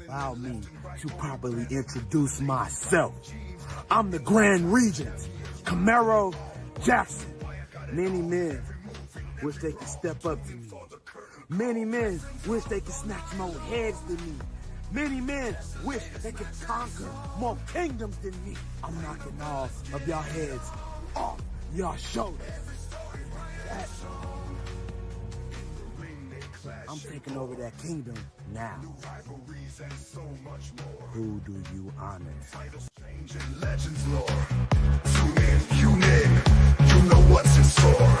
Allow me to properly introduce myself. I'm the Grant Regent Camaro Jackson. Many men wish they could step up to me. Many men wish they could snatch more heads than me. Many men wish they could conquer more kingdoms than me. I'm knocking all of y'all heads off y'all shoulders. I'm taking over that kingdom now. Who do you honor? Legends lore. Tune in, you know what's in store.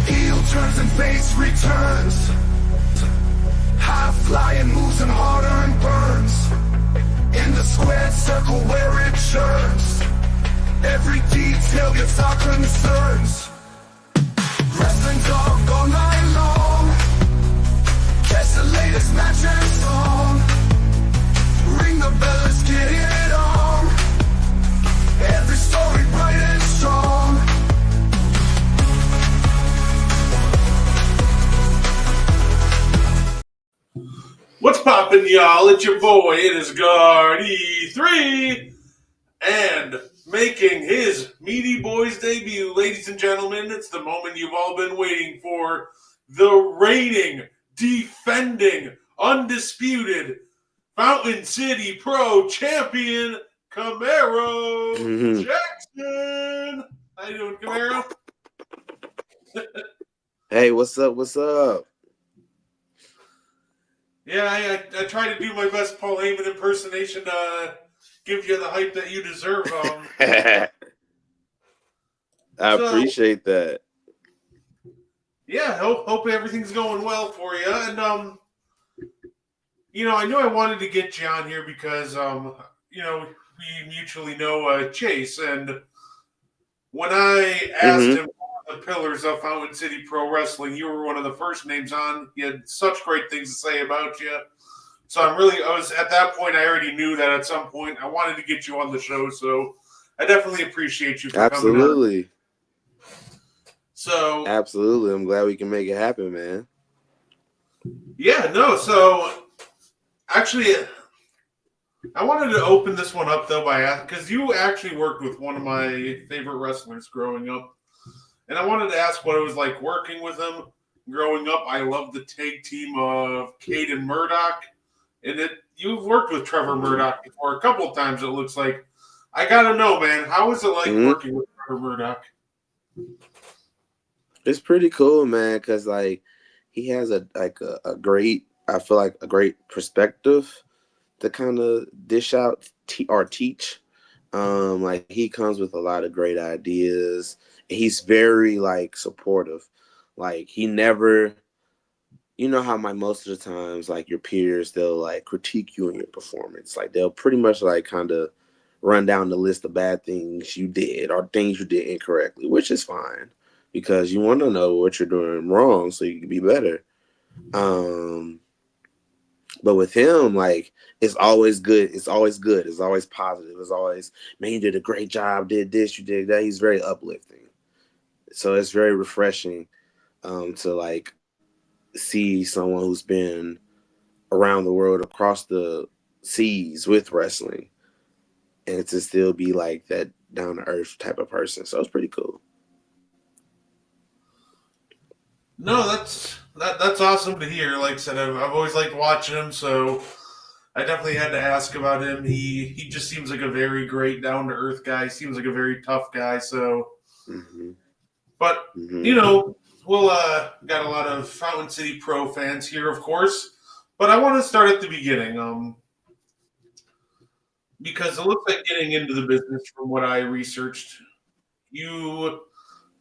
Heel turns and face returns. High flying moves and hard-earned burns. In the squared circle where it churns. Every detail gets our concerns. Wrestling talk all night long. Catch the latest match and song. Ring the bell, let's get it on. Every story bright and strong. What's poppin', y'all? It's your boy, it is Guardy3, and making his Meaty Boys debut, ladies and gentlemen, it's the moment you've all been waiting for. The reigning, defending, undisputed Fountain City Pro Champion, Camaro Jackson. How you doing, Camaro? Hey, what's up? What's up? Yeah, I try to do my best Paul Heyman impersonation to give you the hype that you deserve. I appreciate that. Yeah, hope everything's going well for you. And, I knew I wanted to get you on here because, we mutually know Chase. And when I asked him the pillars of Fountain City Pro Wrestling, you were one of the first names on. You had such great things to say about you. So I was at that point, I already knew that at some point I wanted to get you on the show. So I definitely appreciate you for coming on. So absolutely. I'm glad we can make it happen, man. Yeah, no. So actually, I wanted to open this one up though by asking, because you actually worked with one of my favorite wrestlers growing up. And I wanted to ask what it was like working with him growing up. I love the tag team of Cade and Murdoch. And you've worked with Trevor Murdoch before a couple of times, it looks like. I got to know, man, how is it like working with Trevor Murdoch? It's pretty cool, man, because, he has a great, I feel like, a great perspective to kind of dish out or teach. He comes with a lot of great ideas. He's very supportive. He never, you know how most of the times your peers, they'll critique you on your performance. They'll pretty much kind of run down the list of bad things you did or things you did incorrectly, which is fine because you want to know what you're doing wrong so you can be better. But with him, it's always good. It's always good. It's always positive. It's always, man, you did a great job, did this, you did that. He's very uplifting. So it's very refreshing to see someone who's been around the world, across the seas with wrestling, and to still be that down to earth type of person. So it's pretty cool. No, that's awesome to hear. Like I said, I've always liked watching him, so I definitely had to ask about him. He just seems like a very great down to earth guy. Seems like a very tough guy. So, but we'll got a lot of Fountain City Pro fans here, of course. But I want to start at the beginning, because it looks like getting into the business from what I researched, you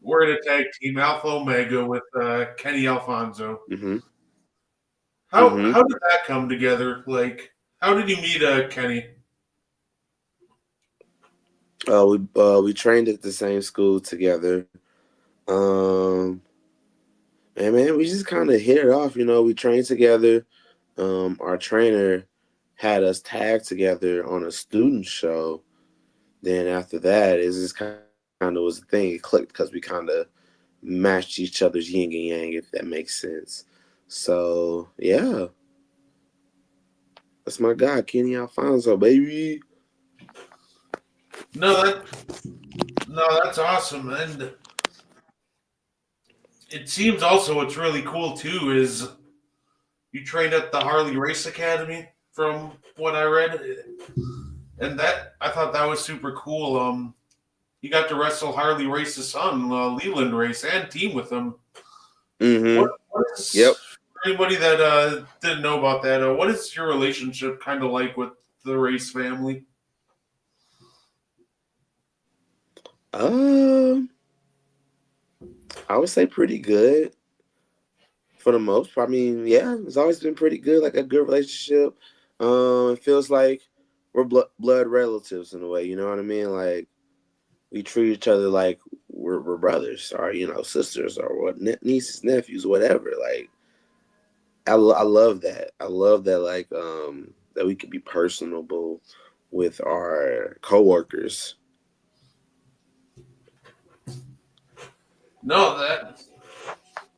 were in a tag team, Alpha Omega, with Kenny Alfonso. How did that come together? How did you meet Kenny? We trained at the same school together. And man, we just kind of hit it off. We trained together. Our trainer had us tag together on a student show. Then after that, it just kind of was a thing. It clicked because we kind of matched each other's yin and yang, if that makes sense. So yeah, that's my guy, Kenny Alfonso, baby. No, that's awesome, and it seems also what's really cool too is you trained at the Harley Race Academy, from what I read, and that I thought that was super cool. You got to wrestle Harley Race's son, Leland Race, and team with him. Mm-hmm. What is Yep. for anybody that didn't know about that? What is your relationship kind of like with the Race family? Um, I would say pretty good for the most part. I mean, yeah, it's always been pretty good, like a good relationship. It feels like we're blood relatives in a way. You know what I mean? Like we treat each other like we're brothers or sisters or what nieces, nephews, whatever. Like I love that. I love that that we can be personable with our coworkers. No,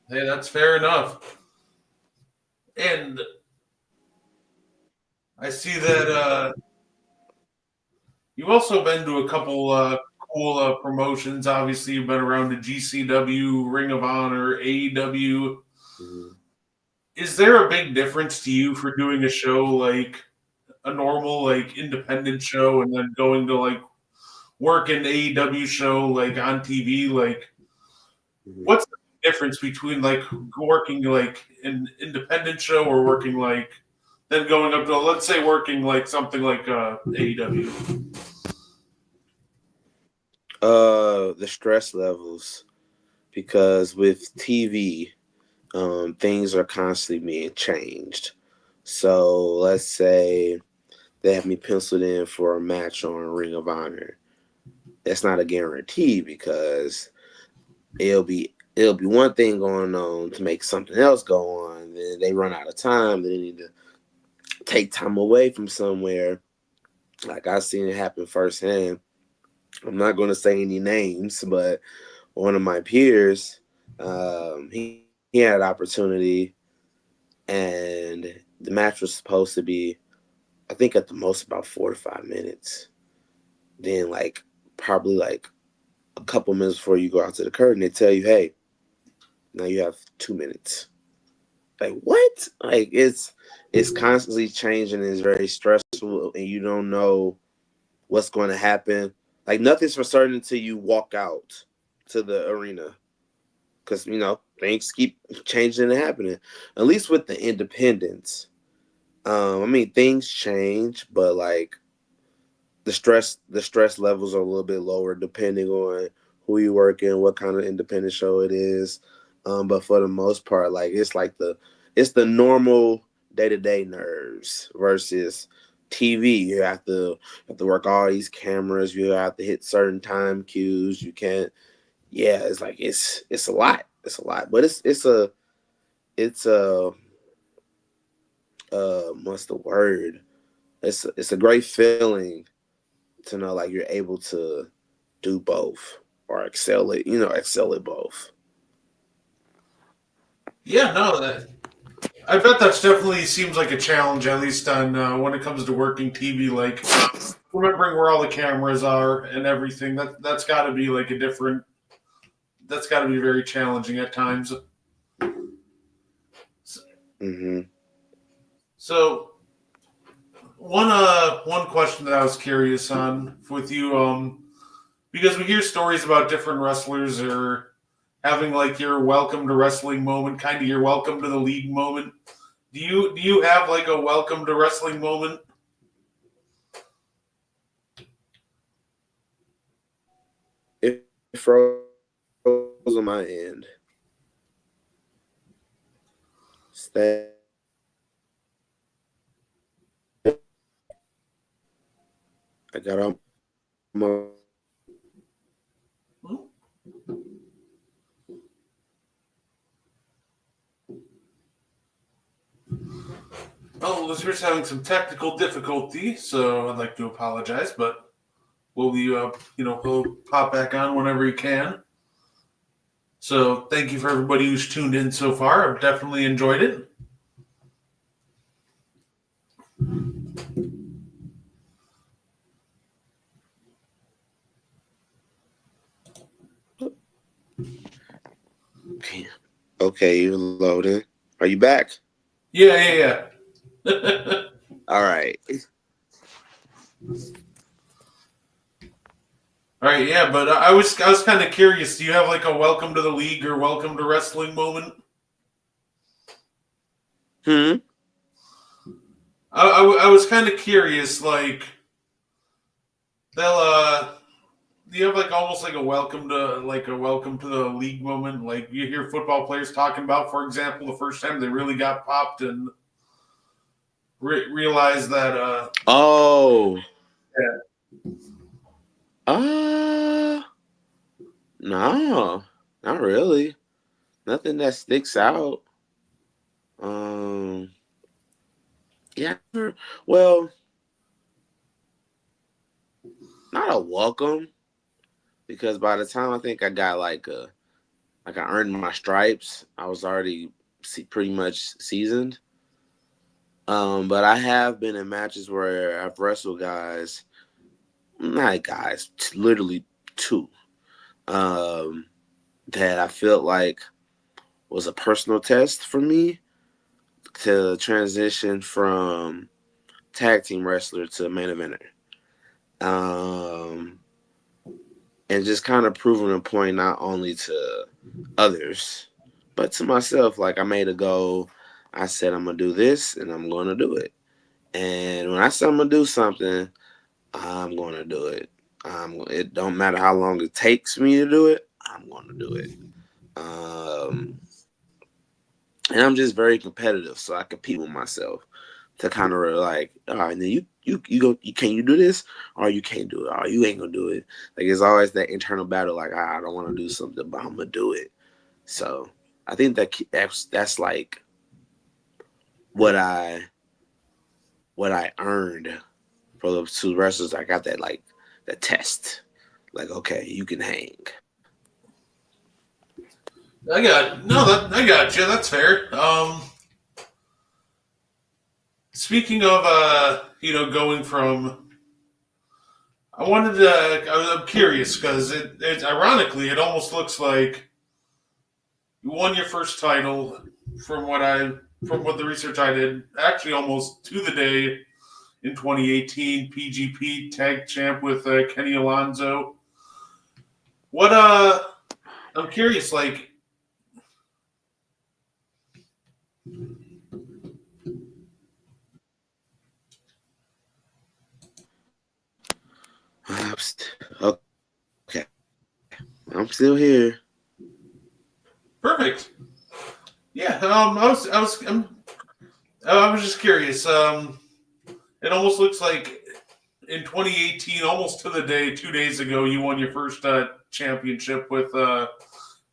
that's fair enough. And I see that you've also been to a couple cool promotions. Obviously, you've been around the GCW, Ring of Honor, AEW. Mhm. Is there a big difference to you for doing a show like a normal, like independent show, and then going to like work an AEW show like on TV? Like, Mhm. what's the difference between like working like an independent show or working like then going up to, let's say, working like something like AEW? The stress levels because with TV, things are constantly being changed. So let's say they have me penciled in for a match on Ring of Honor. That's not a guarantee because it'll be one thing going on to make something else go on. Then they run out of time. Then they need to take time away from somewhere. Like I've seen it happen firsthand. I'm not going to say any names, but one of my peers, he had an opportunity, and the match was supposed to be, I think, at the most about 4 to 5 minutes. Then, probably a couple minutes before you go out to the curtain, they tell you, "Hey, now you have 2 minutes." Like what? Like it's constantly changing. It's very stressful, and you don't know what's going to happen. Like nothing's for certain until you walk out to the arena, because things keep changing and happening. At least with the independents, I mean things change, but like the stress levels are a little bit lower depending on who you work in, what kind of independent show it is. But for the most part, like it's the normal day to day nerves versus TV. You have to work all these cameras. You have to hit certain time cues. You can't. Yeah, it's like it's a lot. It's a lot, but it's a what's the word? It's a great feeling to know like you're able to do both or excel at both. Yeah, no, I bet that's definitely seems like a challenge, at least on when it comes to working TV. Like remembering where all the cameras are and everything. That's got to be like a different. That's got to be very challenging at times. Hmm. So one question that I was curious on with you, because we hear stories about different wrestlers or having like your welcome to wrestling moment, kind of your welcome to the league moment. Do you have like a welcome to wrestling moment? It froze on my end. Stay. I got on my. Well, listeners having some technical difficulty, so I'd like to apologize, but we'll be we'll pop back on whenever you can. So thank you for everybody who's tuned in so far. I've definitely enjoyed it. Okay, you're loading. Are you back? Yeah. All right. All right, yeah, but I was kind of curious. Do you have like a welcome to the league or welcome to wrestling moment? I was kind of curious. Like they'll do you have like almost like a welcome to the league moment? Like you hear football players talking about, for example, the first time they really got popped and realized that. Oh. Yeah. No, not really. Nothing that sticks out. Um, yeah. Well, not a welcome because by the time I think I got like I earned my stripes, I was already pretty much seasoned. But I have been in matches where I've wrestled guys, not guys, literally two, that I felt like was a personal test for me to transition from tag team wrestler to main eventer. And just kind of proving a point not only to others, but to myself. Like I made a goal. I said I'm gonna do this and I'm gonna do it. And when I say I'm gonna do something, I'm gonna do it. It don't matter how long it takes me to do it, I'm gonna do it. And I'm just very competitive, so I compete with myself to kind of like, all right, then you go, can you do this, or you can't do it, or you ain't gonna do it. Like it's always that internal battle, like I don't want to do something, but I'm gonna do it. So I think that's like what I earned for those two wrestlers. I got that like the test, like okay, you can hang. I got you. That's fair. Speaking of going from, I'm curious because it ironically it almost looks like you won your first title from what the research I did, actually almost to the day in 2018, PGP tag champ with Kenny Alonso. What I'm curious, like Okay, I'm still here. perfect. Yeah, I was just curious. It almost looks like in 2018, almost to the day, 2 days ago, you won your first championship with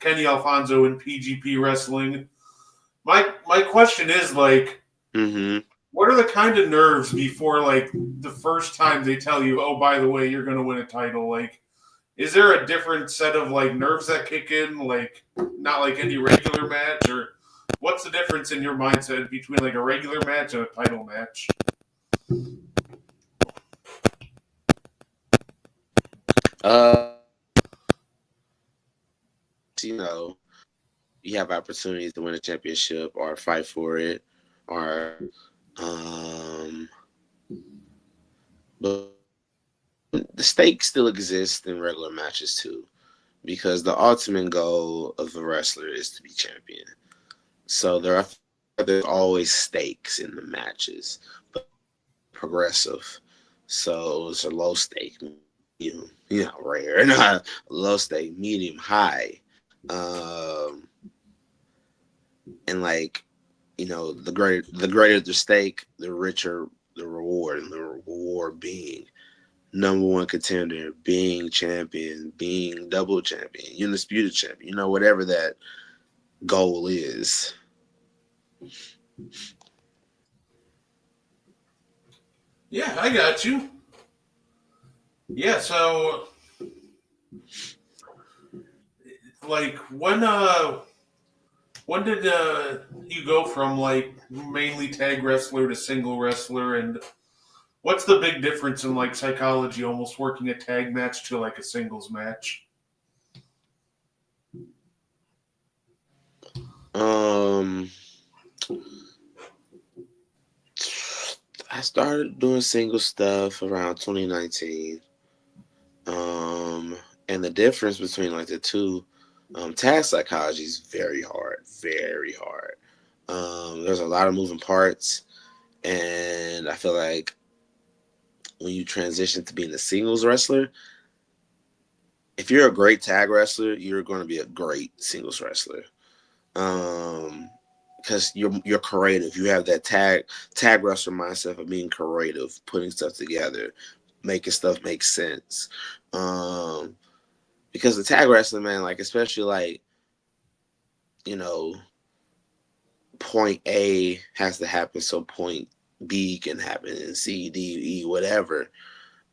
Kenny Alfonso in PGP wrestling. My question is like, Mm-hmm. what are the kind of nerves before like the first time they tell you, oh, by the way, you're going to win a title? Like, is there a different set of like nerves that kick in, like not like any regular match, or what's the difference in your mindset between like a regular match and a title match? Uh, you know, you have opportunities to win a championship or fight for it, or um, but the stakes still exist in regular matches too, because the ultimate goal of a wrestler is to be champion. So there's always stakes in the matches, but progressive. So it's a low stake, rare, not low stake, medium, high. And like, the greater the stake, the richer the reward, and the reward being number one contender, being champion, being double champion, undisputed champion, whatever that goal is. Yeah, I got you. Yeah, so like when did you go from like mainly tag wrestler to single wrestler, and what's the big difference in like psychology almost working a tag match to like a singles match? I started doing single stuff around 2019. And the difference between like the two, tag psychology is very hard, very hard. There's a lot of moving parts, and I feel like when you transition to being a singles wrestler, if you're a great tag wrestler, you're going to be a great singles wrestler. Because you're creative. You have that tag wrestler mindset of being creative, putting stuff together, making stuff make sense. Because the tag wrestling, man, like especially like, you know, point A has to happen so point B can happen, and C, D, E, whatever.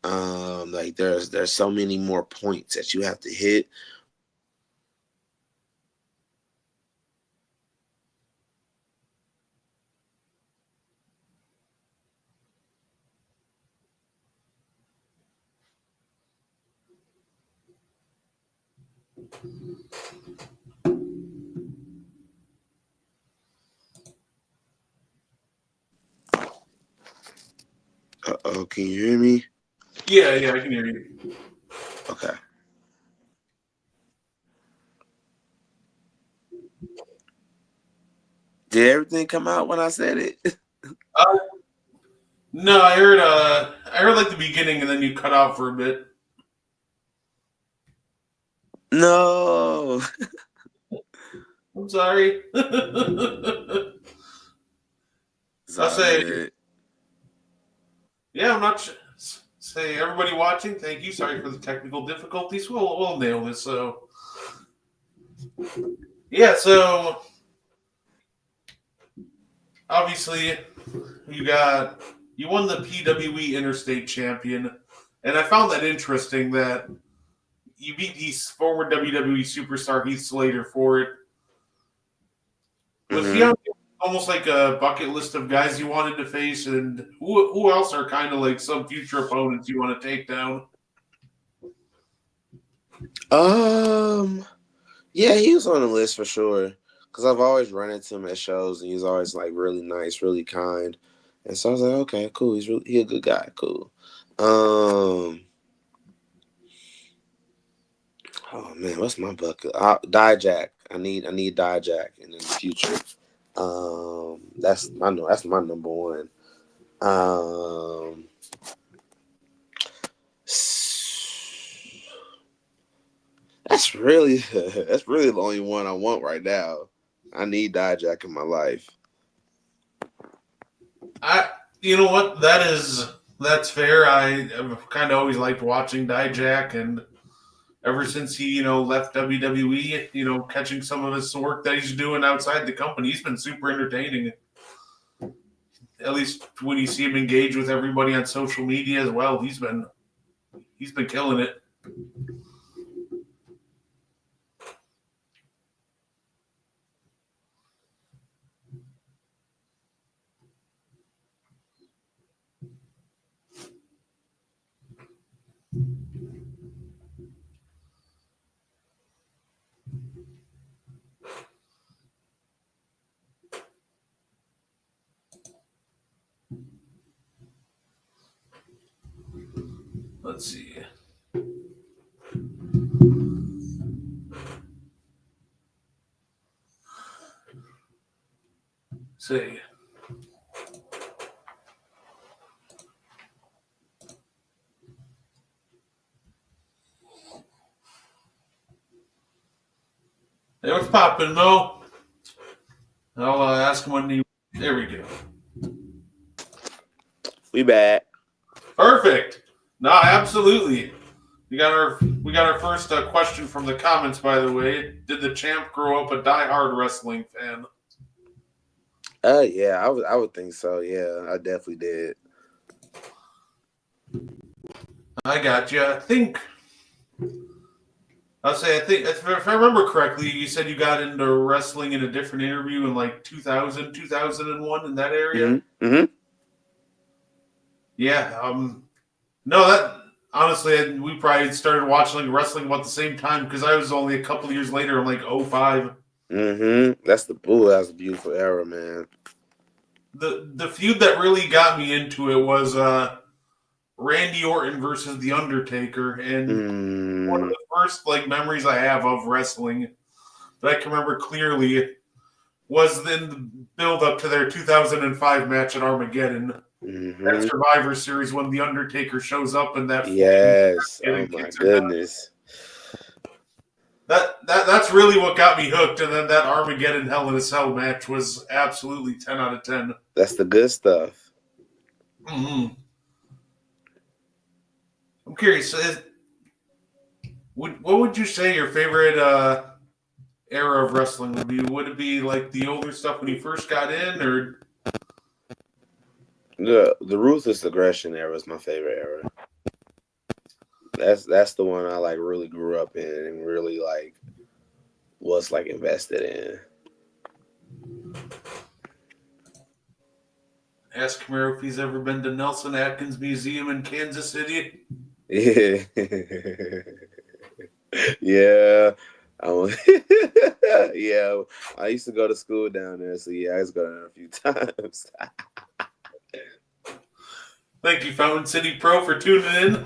Like there's so many more points that you have to hit. Uh-oh, can you hear me? Yeah, I can hear you. Okay. Did everything come out when I said it? Uh, no, I heard like the beginning, and then you cut out for a bit. No. I'm sorry. It's I'll all say, good. yeah, I'm not. Say everybody watching, thank you. Sorry for the technical difficulties. We'll nail this. So yeah, so obviously you won the PWE Interstate Champion, and I found that interesting that you beat these former WWE superstar Heath Slater for it. Was he Mm-hmm. on almost like a bucket list of guys you wanted to face, and who else are kind of like some future opponents you want to take down? Yeah, he was on the list for sure. Cause I've always run into him at shows, and he's always like really nice, really kind. And so I was like, okay, cool. He a good guy. Cool. Oh man, what's my bucket? Dijak. I need Dijak in the future. That's my number one. Um, that's really the only one I want right now. I need Dijak in my life. You know what? That's fair. I've kind of always liked watching Dijak, and ever since he left WWE, catching some of his work that he's doing outside the company, he's been super entertaining. At least when you see him engage with everybody on social media as well, he's been killing it. Let's see. Say, hey, what's poppin', Mo? I'll ask him when he. There we go. We back. Perfect. No, absolutely. We got our first question from the comments. By the way, did the champ grow up a diehard wrestling fan? Yeah, I would think so. Yeah, I definitely did. I got you. I'll say, I think, if I remember correctly, you said you got into wrestling in a different interview in like 2000, 2001 in that area. Mm-hmm. Yeah. No, that honestly, we probably started watching wrestling about the same time because I was only a couple of years later. I'm like 05. Mm-hmm. That's a beautiful era, man. The feud that really got me into it was Randy Orton versus The Undertaker, and one of Mm, the first like memories I have of wrestling that I can remember clearly was in the build up to their 2005 match at Armageddon. That mm-hmm. Survivor Series when The Undertaker shows up in that flame Yes. and Oh it my kicks her down. goodness. That's really what got me hooked, and then that Armageddon Hell in a Cell match was absolutely 10 out of 10. That's the good stuff. Mm-hmm. I'm curious, what would you say your favorite era of wrestling would be? Would it be like the older stuff when you first got in, or The ruthless aggression era is my favorite era. That's the one I like really grew up in and really like was like invested in. ask Camaro if he's ever been to Nelson Atkins Museum in Kansas City? Yeah. Yeah. Yeah. I used to go to school down there, so yeah, I used to go down there a few times. Thank you, Fountain City Pro, for tuning in.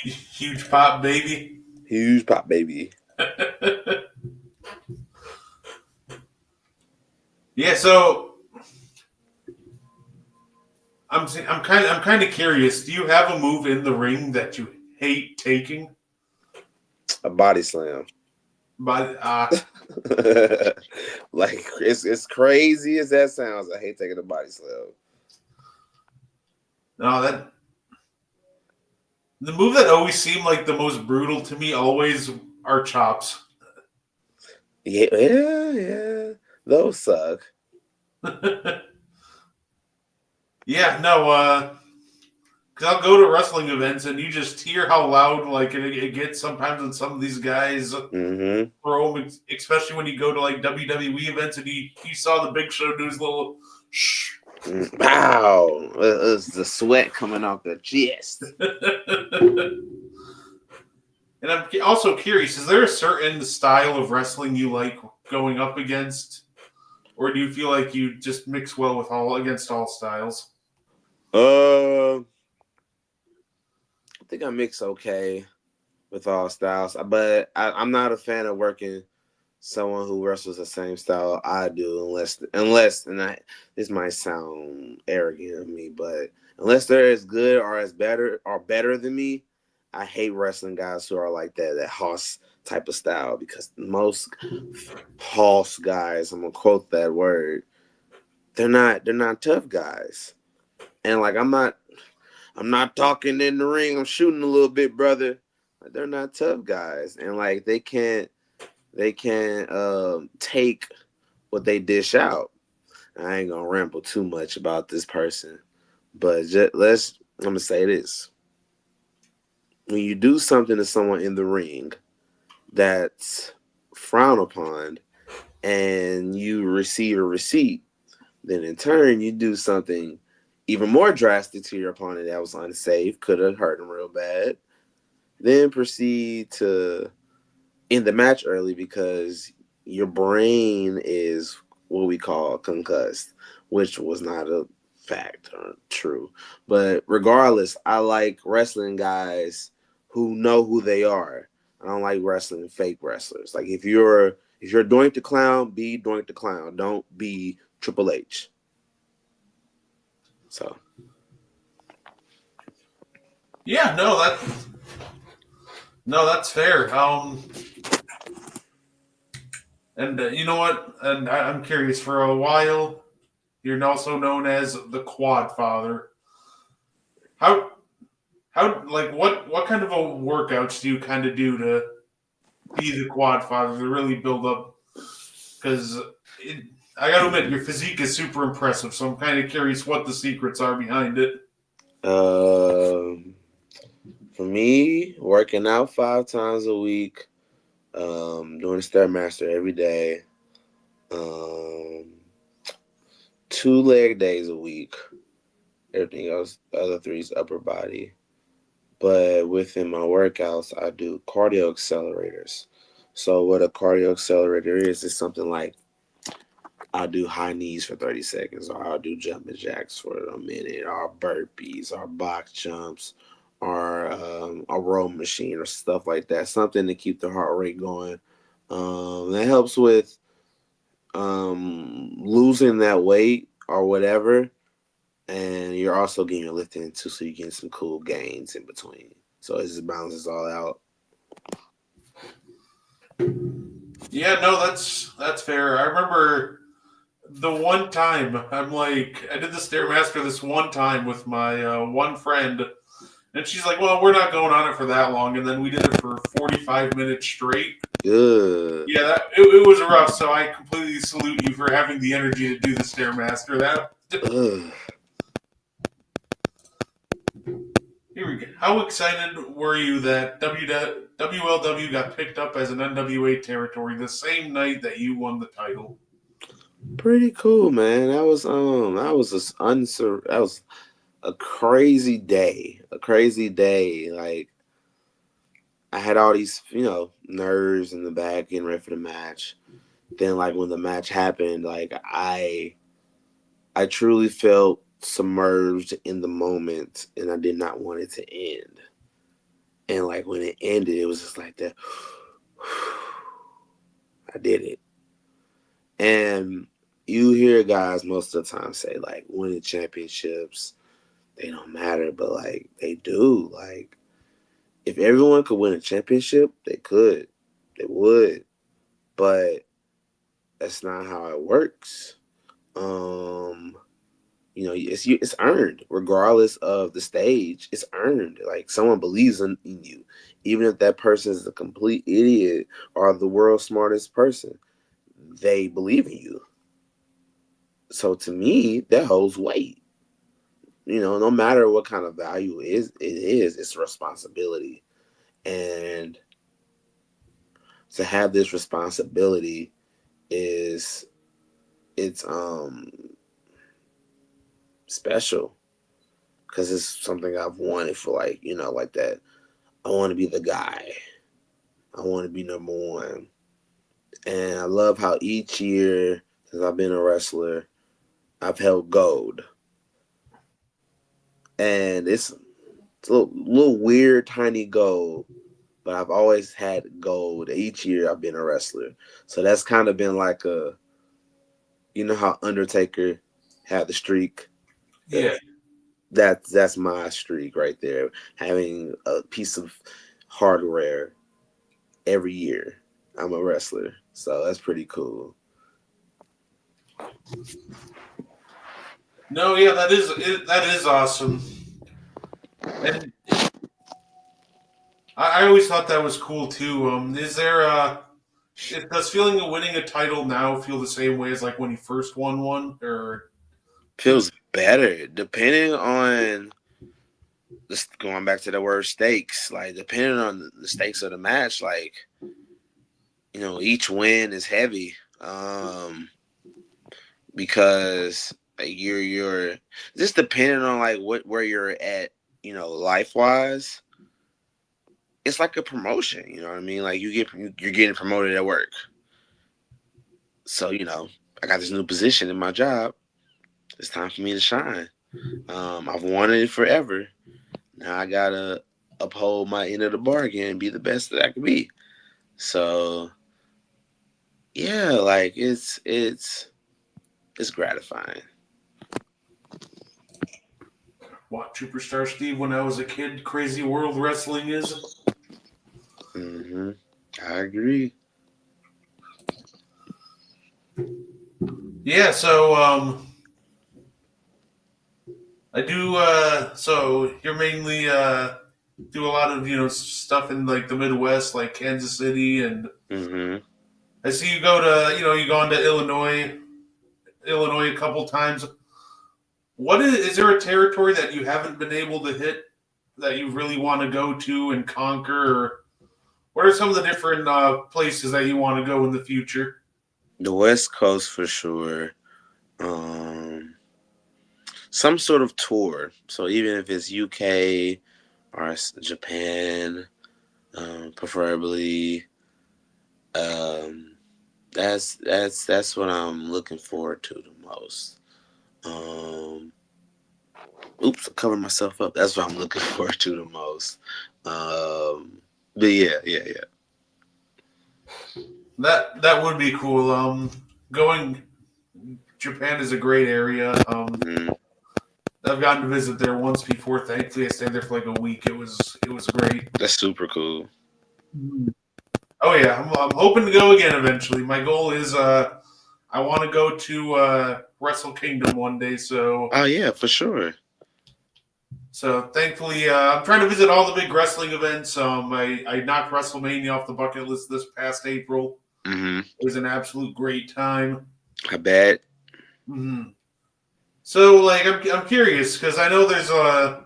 Huge pop, baby. Huge pop baby. Yeah, so I'm kind of curious. Do you have a move in the ring that you hate taking? A body slam. But Like it's crazy as that sounds. I hate taking a body slam. no, that the move that always seemed like the most brutal to me always are chops. Yeah. Those suck. Yeah, no, because I'll go to wrestling events and you just hear how loud like it gets sometimes when some of these guys Mm-hmm. throw them, especially when you go to like WWE events and you saw the Big Show do his little shh. Wow. It's the sweat coming off the chest. And I'm also curious, is there a certain style of wrestling you like going up against? Or do you feel like you just mix well with against all styles? I think I mix okay with all styles, but I'm not a fan of working someone who wrestles the same style I do, unless this might sound arrogant of me, but unless they're as good or better than me, I hate wrestling guys who are like that Hoss type of style, because most Hoss guys, I'm gonna quote that word, they're not tough guys. And like I'm not talking in the ring, I'm shooting a little bit, brother. They're not tough guys. And like they can't take what they dish out. I ain't gonna ramble too much about this person, but I'm gonna say this. When you do something to someone in the ring that's frowned upon and you receive a receipt, then in turn you do something even more drastic to your opponent that was unsafe, could have hurt him real bad, then proceed to end the match early because your brain is what we call concussed, which was not a fact or true. But regardless, I like wrestling guys who know who they are. I don't like wrestling fake wrestlers. Like if you're Doink the Clown, be Doink the Clown. Don't be Triple H. So. Yeah, that's fair. And you know what? And I'm curious. For a while, you're also known as the Quad Father. How like what kind of a workouts do you kind of do to be the Quad Father to really build up? Because I gotta admit, your physique is super impressive. So I'm kind of curious what the secrets are behind it. Um, for me, working out 5 times a week, doing the Stairmaster every day, um, 2 leg days a week. Everything else, the other three is upper body. But within my workouts, I do cardio accelerators. So what a cardio accelerator is something like I'll do high knees for 30 seconds, or I'll do jumping jacks for a minute, or burpees, or box jumps, or a row machine, or stuff like that. Something to keep the heart rate going. That helps with losing that weight or whatever. And you're also getting your lifting too, so you get some cool gains in between. So it just balances all out. Yeah, no, that's fair. I remember the one time I did the Stairmaster this one time with my one friend, and she's like, "Well, we're not going on it for that long," and then we did it for 45 minutes straight. Good. Yeah, it was rough. So I completely salute you for having the energy to do the Stairmaster. Ugh. Here we go. How excited were you that WLW got picked up as an NWA territory the same night that you won the title? Pretty cool, man. That was a crazy day. A crazy day. Like I had all these, nerves in the back getting ready for the match. Then like when the match happened, like I truly felt submerged in the moment and I did not want it to end. And like when it ended, it was just like that. I did it. And you hear guys most of the time say like winning championships, they don't matter, but like they do. Like if everyone could win a championship, they could. They would. But that's not how it works. It's earned regardless of the stage. It's earned. Like someone believes in you, even if that person is a complete idiot or the world's smartest person. They believe in you. So to me, that holds weight. No matter what kind of value it's a responsibility, and to have this responsibility is it's special because it's something I've wanted for like that. I want to be the guy. I want to be number one. And I love how each year since I've been a wrestler, I've held gold. And it's a little weird, tiny gold, but I've always had gold each year I've been a wrestler. So that's kind of been like how Undertaker had the streak. Yeah. That's my streak right there. Having a piece of hardware every year. I'm a wrestler, so that's pretty cool. No, yeah, that is awesome. And I always thought that was cool too. Does feeling of winning a title now feel the same way as like when you first won one, or Feels better depending on going back to the word stakes. Like depending on the stakes of the match, like each win is heavy. Because like, you're just depending on like where you're at, life wise. It's like a promotion, you know what I mean? Like you're getting promoted at work. So, I got this new position in my job. It's time for me to shine. I've wanted it forever. Now I gotta uphold my end of the bargain and be the best that I can be. So yeah, like it's gratifying. watch Superstar Steve when I was a kid? Crazy World Wrestling is. Mm-hmm. I agree. Yeah, so I do. So you're mainly do a lot of stuff in like the Midwest, like Kansas City, and Mm-hmm. I see you go to you gone to Illinois a couple times. What is there a territory that you haven't been able to hit that you really want to go to and conquer? Or what are some of the different places that you want to go in the future? The West Coast for sure. Some sort of tour. So even if it's UK or Japan, preferably. That's what I'm looking forward to the most. Oops, I covered myself up. That's what I'm looking forward to the most. But yeah. That would be cool. Going Japan is a great area. Mhm. I've gotten to visit there once before. Thankfully, I stayed there for like a week. It was great. That's super cool. Oh yeah, I'm hoping to go again eventually. My goal is I want to go to Wrestle Kingdom one day. Oh yeah, for sure. So thankfully, I'm trying to visit all the big wrestling events. I knocked WrestleMania off the bucket list this past April. Hmm. It was an absolute great time. I bet. Mm-hmm. So like I'm curious because I know there's like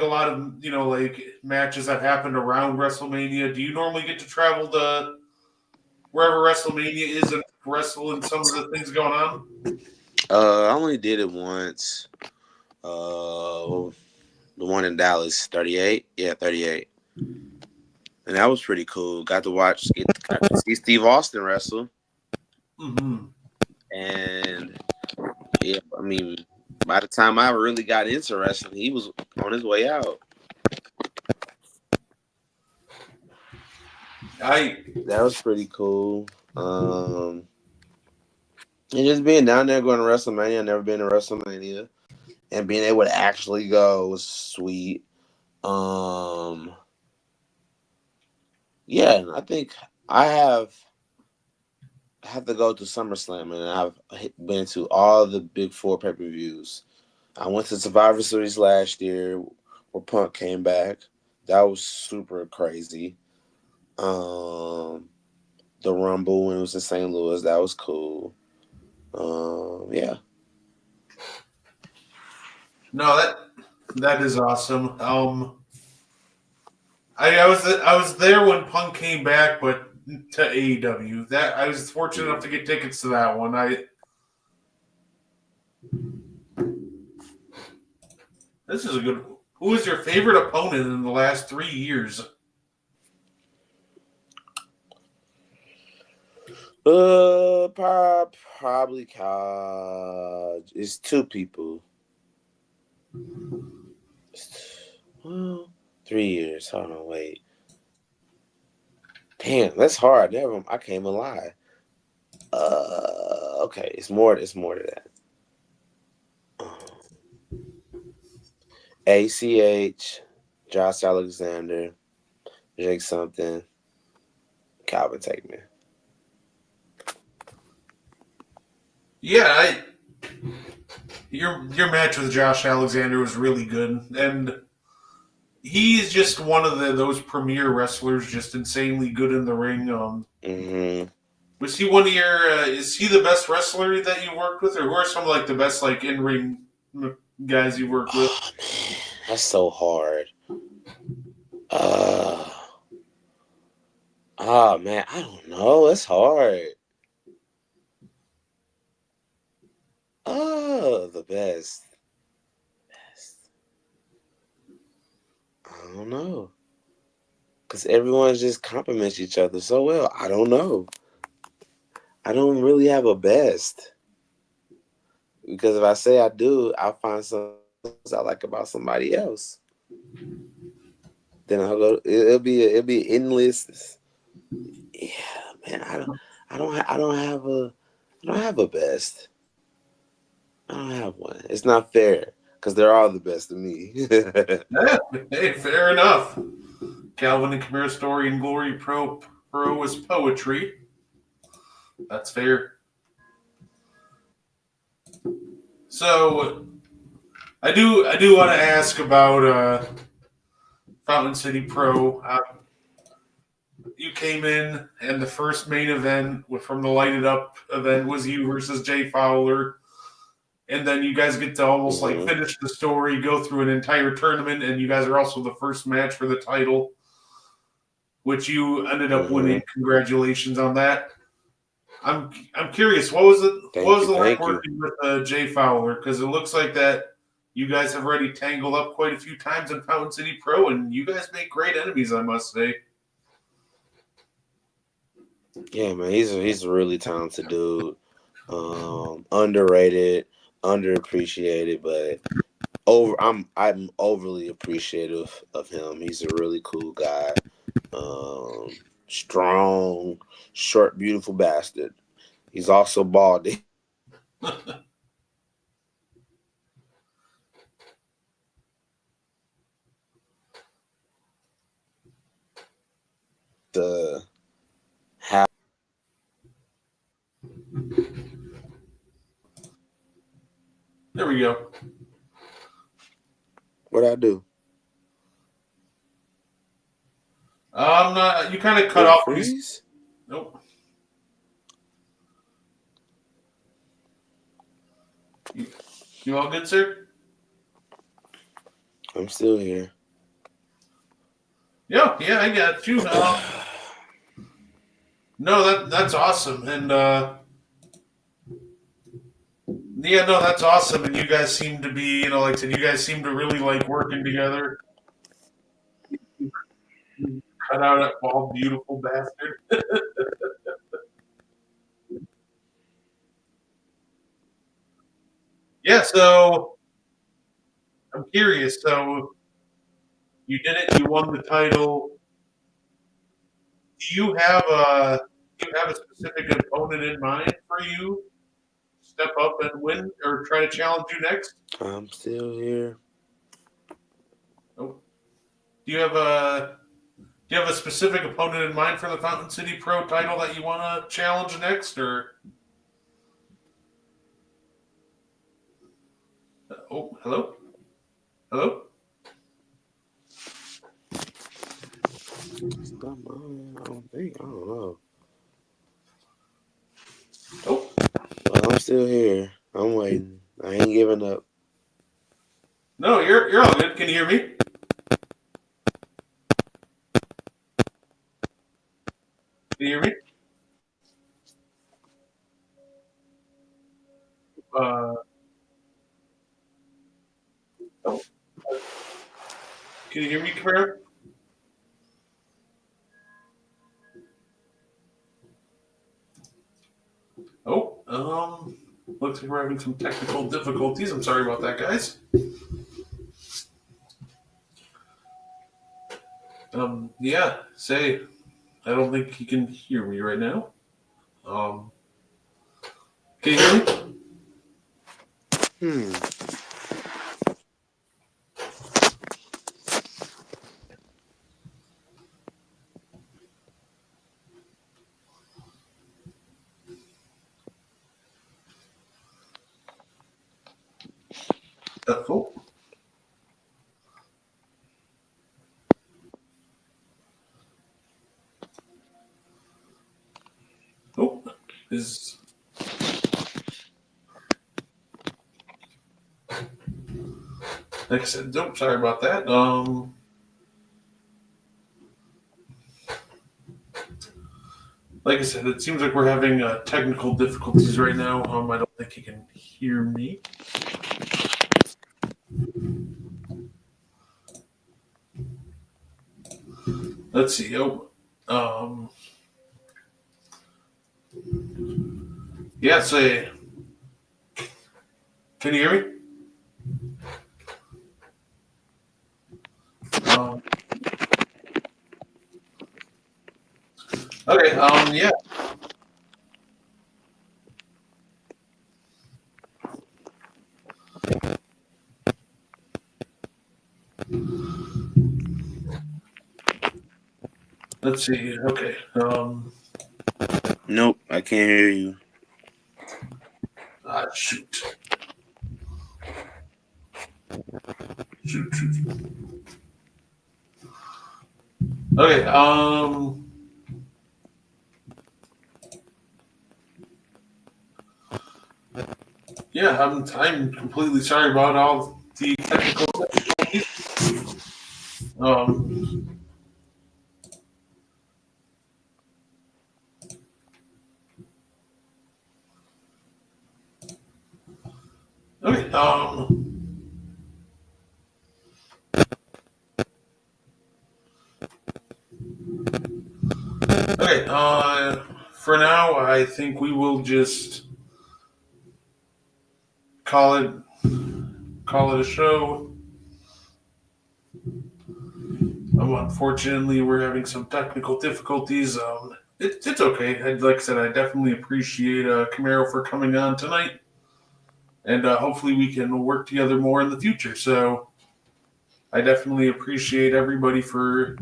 a lot of like matches that happened around WrestleMania. Do you normally get to travel to wherever WrestleMania is and wrestle in some of the things going on? I only did it once. The one in Dallas, 38. Yeah, 38. And that was pretty cool. Got to see Steve Austin wrestle. Mm-hmm. And yeah, I mean, by the time I really got into wrestling, he was on his way out. That was pretty cool. And just being down there going to WrestleMania, I've never been to WrestleMania, and being able to actually go was sweet. Yeah, I think I have to go to SummerSlam, and I've been to all the big four pay-per-views. I went to Survivor Series last year where Punk came back. That was super crazy. The Rumble when it was in St. Louis, that was cool. Yeah. No, that is awesome. I was there when Punk came back, but to AEW. That I was fortunate enough to get tickets to that one. This is a good. Who is your favorite opponent in the last 3 years? Probably it's two people. Well, 3 years. Hold on, wait. Damn, that's hard. Never, I can't even lie. Okay, it's more to that. ACH, Josh Alexander, Jake something, Calvin Takeman. Yeah, your match with Josh Alexander was really good, and he's just one of those premier wrestlers, just insanely good in the ring. Mm-hmm. Was he one of your? Is he the best wrestler that you worked with, or who are some like the best like in ring guys you worked with? Oh man, that's so hard. Oh man, I don't know. It's hard. Oh, the best. I don't know. Because everyone just compliments each other so well. I don't know. I don't really have a best. Because if I say I do, I'll find something I like about somebody else. Then I'll go. It'll be endless. Yeah, man. I don't have a best. I don't have one. It's not fair because they're all the best to me. Yeah, hey, fair enough. Calvin and Camaro Story and Glory Pro was poetry. That's fair. So I do want to ask about Fountain City Pro. You came in, and the first main event from the Light It Up event was you versus Jay Fowler. and then you guys get to almost like finish the story, go through an entire tournament, and you guys are also the first match for the title, which you ended up winning. Congratulations on that. I'm curious, what was it like working with Jay Fowler? Because it looks like that you guys have already tangled up quite a few times in Fountain City Pro, and you guys make great enemies, I must say. Yeah, man, he's a really talented dude. Underrated, underappreciated, but I'm overly appreciative of him. He's a really cool guy. Strong, short, beautiful bastard. He's also baldy. Have There we go. What'd I do? Not. You kind of cut off. Freeze? Nope. You all good, sir? I'm still here. Yeah, I got you. No, that's awesome, and yeah, no, that's awesome, and you guys seem to be, like I said, you guys seem to really like working together. Cut out that bald, beautiful bastard. Yeah, so I'm curious. So you did it. You won the title. Do you have a specific opponent in mind for you? Step up and win, or try to challenge you next? I'm still here. Oh. Do you have a specific opponent in mind for the Fountain City Pro title that you want to challenge next, or? Oh, hello? Hello? I don't think. I don't know. Oh. Well, I'm still here. I'm waiting. I ain't giving up. No, you're all good. Can you hear me? Can you hear me? Oh. Can you hear me, Camaro? Oh, looks like we're having some technical difficulties. I'm sorry about that, guys. Yeah, say, I don't think he can hear me right now. Can you hear me? Cool. Oh, is like I said, nope, sorry about that. Like I said, it seems like we're having technical difficulties right now. I don't think he can hear me. Let's see. Yeah, say, can you hear me? Okay, yeah. Let's see. Okay. Nope, I can't hear you. Shoot. Okay, Yeah, I'm completely sorry about all the technical difficulties. Um, okay. Okay. For now, I think we will just call it call it a show. Unfortunately, we're having some technical difficulties. It's okay. Like I said, I definitely appreciate Camaro for coming on tonight, and hopefully we can work together more in the future. So I definitely appreciate everybody for It's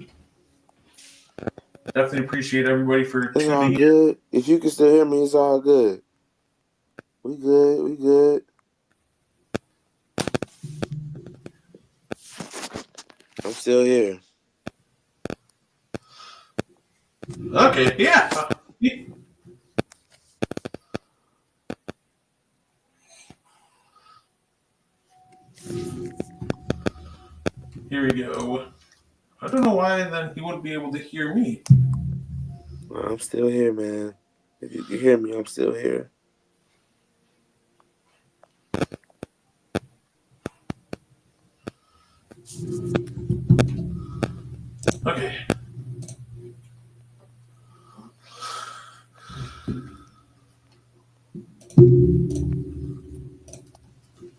all tuning in. good. If you can still hear me, it's all good. We good. We good. I'm still here. Okay, yeah. Here we go. I don't know why then he wouldn't be able to hear me. I'm still here, man. If you can hear me, I'm still here. Okay.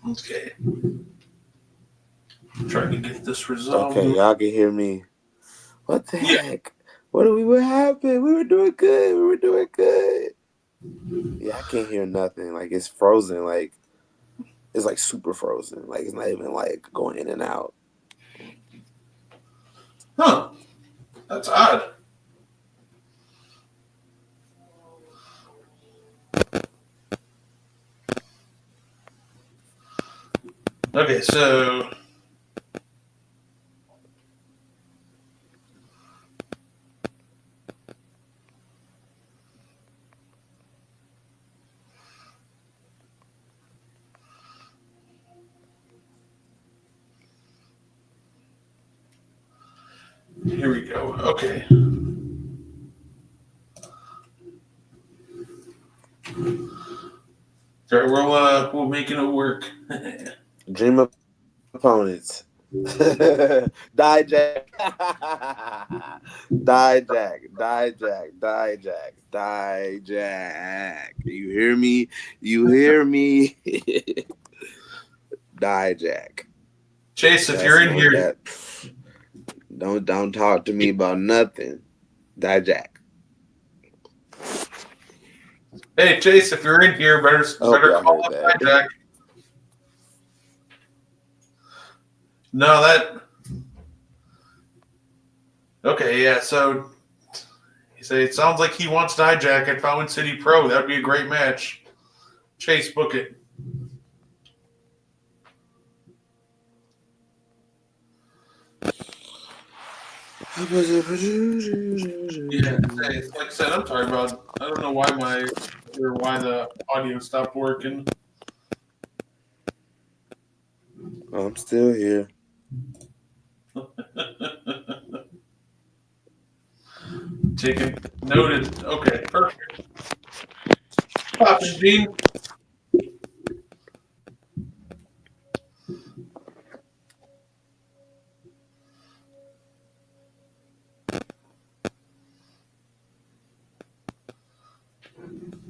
Okay. Trying to get this resolved. Okay, y'all can hear me. What the Yeah. heck? What happened? We were doing good. We were doing good. Yeah, I can't hear nothing. Like it's frozen. Like it's like super frozen. Like it's not even like going in and out. Huh. That's odd. Okay, so here we go. Okay. All right, we're making it work. Dream opponents. Die Jack. Die Jack. Die Jack. Die Jack. Die Jack. You hear me? You hear me? Die Jack. Chase, if you're in here, Don't talk to me about nothing. Die Jack. hey Chase, if you're in here, better y'all call heard up that. Jack. No, that. Okay, yeah. So you say it sounds like he wants Jack at Fountain City Pro. That'd be a great match. Chase, book it. Yeah, hey, like I said, I'm sorry about. I don't know why why the audio stopped working. I'm still here. Taken noted. Okay, perfect. Poppin' Gene.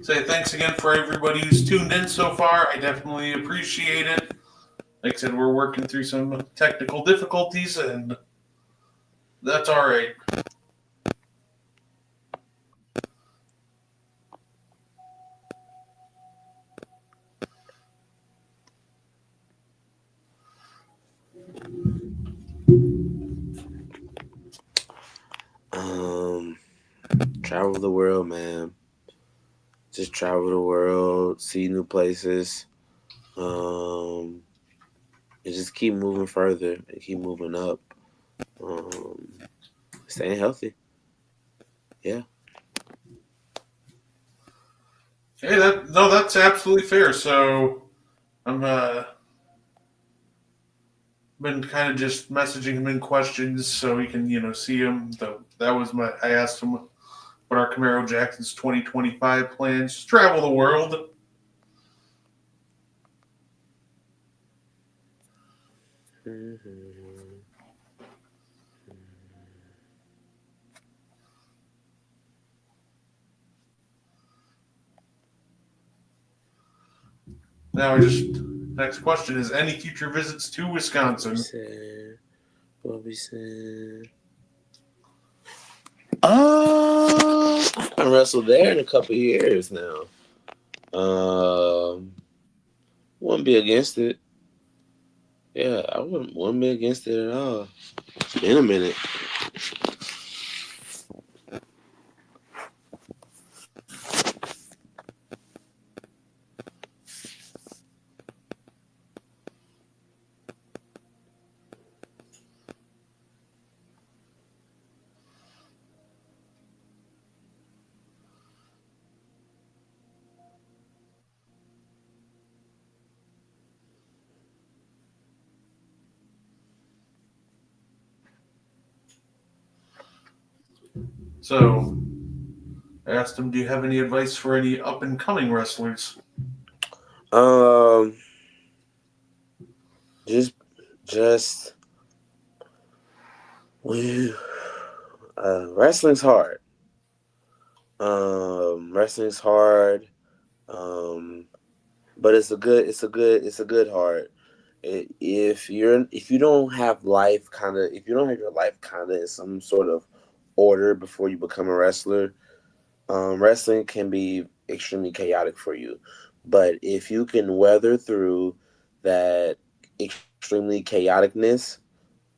Say thanks again for everybody who's tuned in so far. I definitely appreciate it. Like I said, we're working through some technical difficulties, and that's all right. Travel the world, man. Just travel the world, see new places, and just keep moving further and keep moving up. Staying healthy. Yeah. Hey, that's absolutely fair. So I'm been kind of just messaging him in questions so he can see him. That was I asked him what our Camaro Jackson's 2025 plans. Travel the world. Mm-hmm. Now, next question is any future visits to Wisconsin? What we saying? I wrestled there in a couple of years now. Wouldn't be against it. Yeah, I wouldn't be against it at all. It's been a minute. So, I asked him, do you have any advice for any up and coming wrestlers? Um, just we wrestling's hard. Wrestling's hard. Um, but it's a good hard. If you don't have life kind of if you don't have your life kind of in some sort of order before you become a wrestler, wrestling can be extremely chaotic for you. But if you can weather through that extremely chaoticness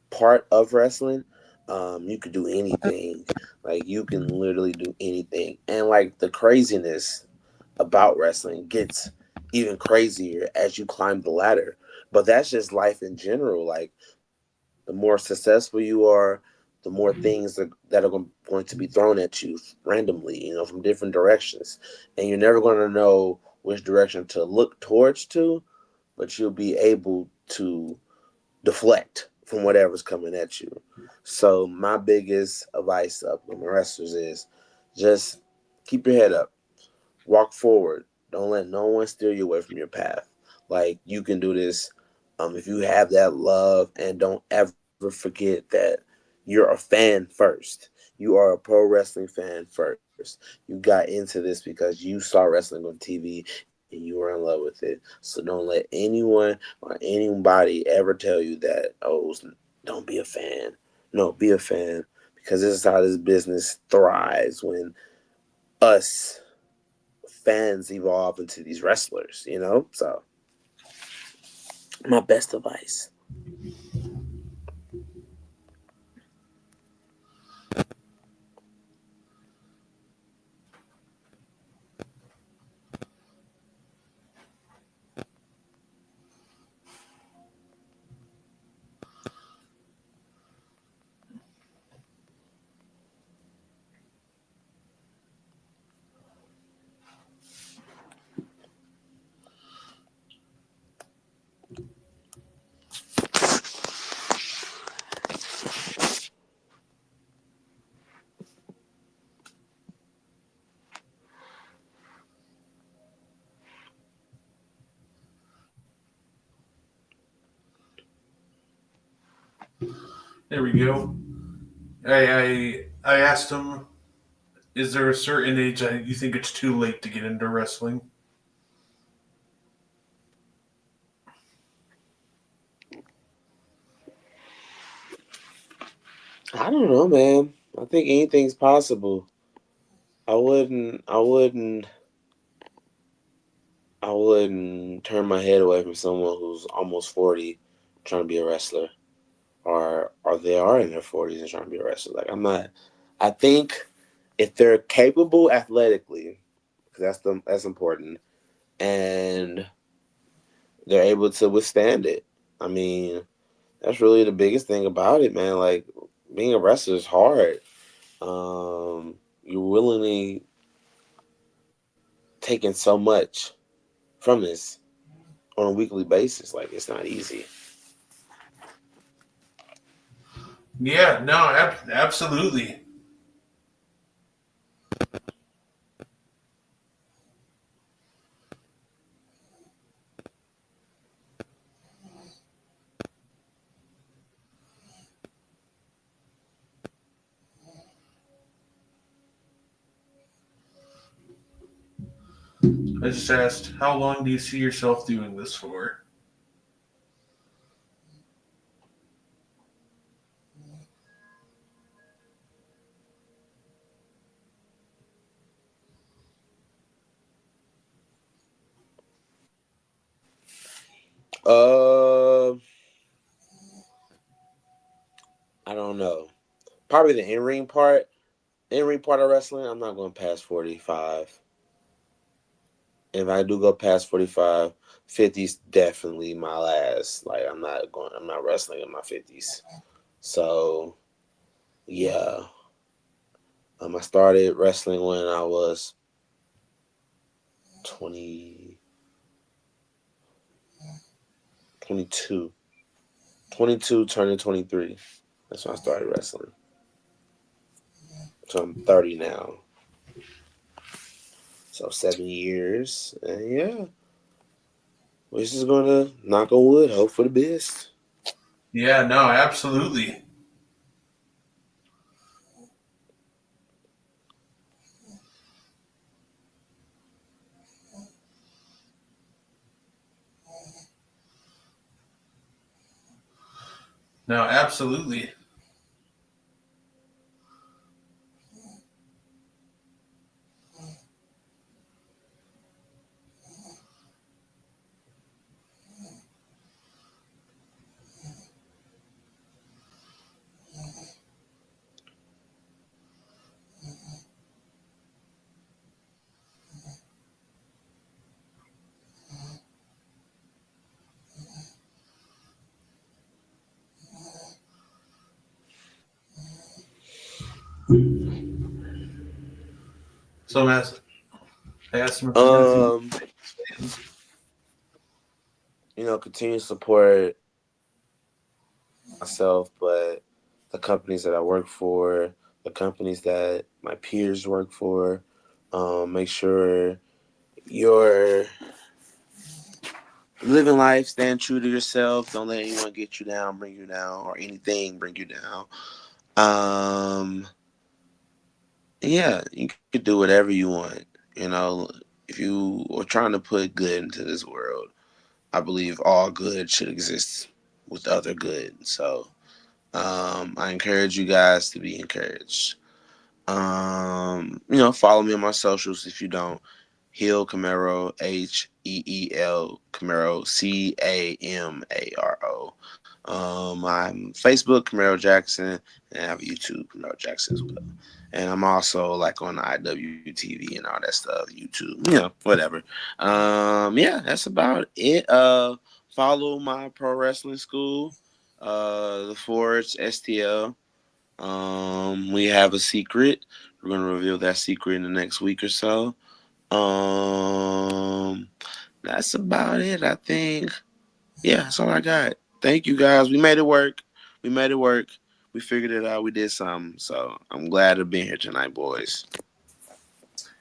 part of wrestling, you could do anything. Like you can literally do anything. And like the craziness about wrestling gets even crazier as you climb the ladder. But that's just life in general. Like the more successful you are, the more things that are going to be thrown at you randomly, from different directions. And you're never going to know which direction to look towards but you'll be able to deflect from whatever's coming at you. So my biggest advice up with my wrestlers is just keep your head up, walk forward. Don't let no one steer you away from your path. Like you can do this if you have that love, and don't ever forget that you're a fan first. You are a pro wrestling fan first. You got into this because you saw wrestling on TV and you were in love with it. So don't let anyone or anybody ever tell you that, oh, don't be a fan. No, be a fan, because this is how this business thrives when us fans evolve into these wrestlers. So my best advice. There we go. I asked him, is there a certain age you think it's too late to get into wrestling? I don't know, man. I think anything's possible. I wouldn't turn my head away from someone who's almost 40 trying to be a wrestler, or they are in their 40s and trying to be a wrestler. Like I'm not. I think if they're capable athletically, because that's important, and they're able to withstand it. I mean, that's really the biggest thing about it, man. Like being a wrestler is hard. You're willingly taking so much from this, on a weekly basis. Like, it's not easy. Yeah, no, absolutely. I just asked, how long do you see yourself doing this for? Uh, I don't know. Probably the in ring part. In ring part of wrestling, I'm not going past 45. If I do go past 45, 50's definitely my last. Like, I'm not wrestling in my 50s. So yeah. I started wrestling when I was 20, 22. 22 turning 23. That's when I started wrestling. So I'm 30 now. So 7 years. And yeah. We're just gonna knock on wood, hope for the best. Yeah, no, absolutely. No, absolutely. So as I asked him if there's anything. Um, continue to support myself, but the companies that I work for, the companies that my peers work for, make sure you're living life, stand true to yourself. Don't let anyone get you down, bring you down, or anything bring you down. Yeah, you can do whatever you want. You know, if you are trying to put good into this world, I believe all good should exist with other good. So I encourage you guys to be encouraged. Follow me on my socials if you don't. Heel Camaro, HEEL Camaro, Camaro. I'm Facebook Camaro Jackson, and I have YouTube Camaro Jackson as well. And I'm also like on IWTV and all that stuff, YouTube, whatever. That's about it. Follow my pro wrestling school, the Forge STL. We have a secret. We're gonna reveal that secret in the next week or so. Um, that's about it, I think. Yeah, that's all I got. Thank you guys. We made it work. We made it work. We figured it out. We did something. So I'm glad to be here tonight, boys.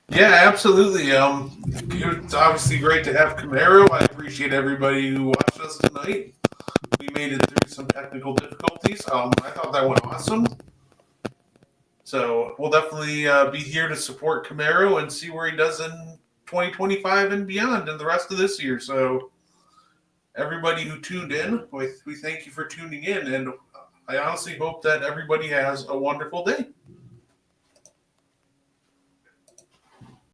Yeah, absolutely. It's obviously great to have Camaro. I appreciate everybody who watched us tonight. We made it through some technical difficulties. I thought that went awesome. So we'll definitely be here to support Camaro and see where he does in 2025 and beyond and the rest of this year. So everybody who tuned in, we thank you for tuning in. And I honestly hope that everybody has a wonderful day.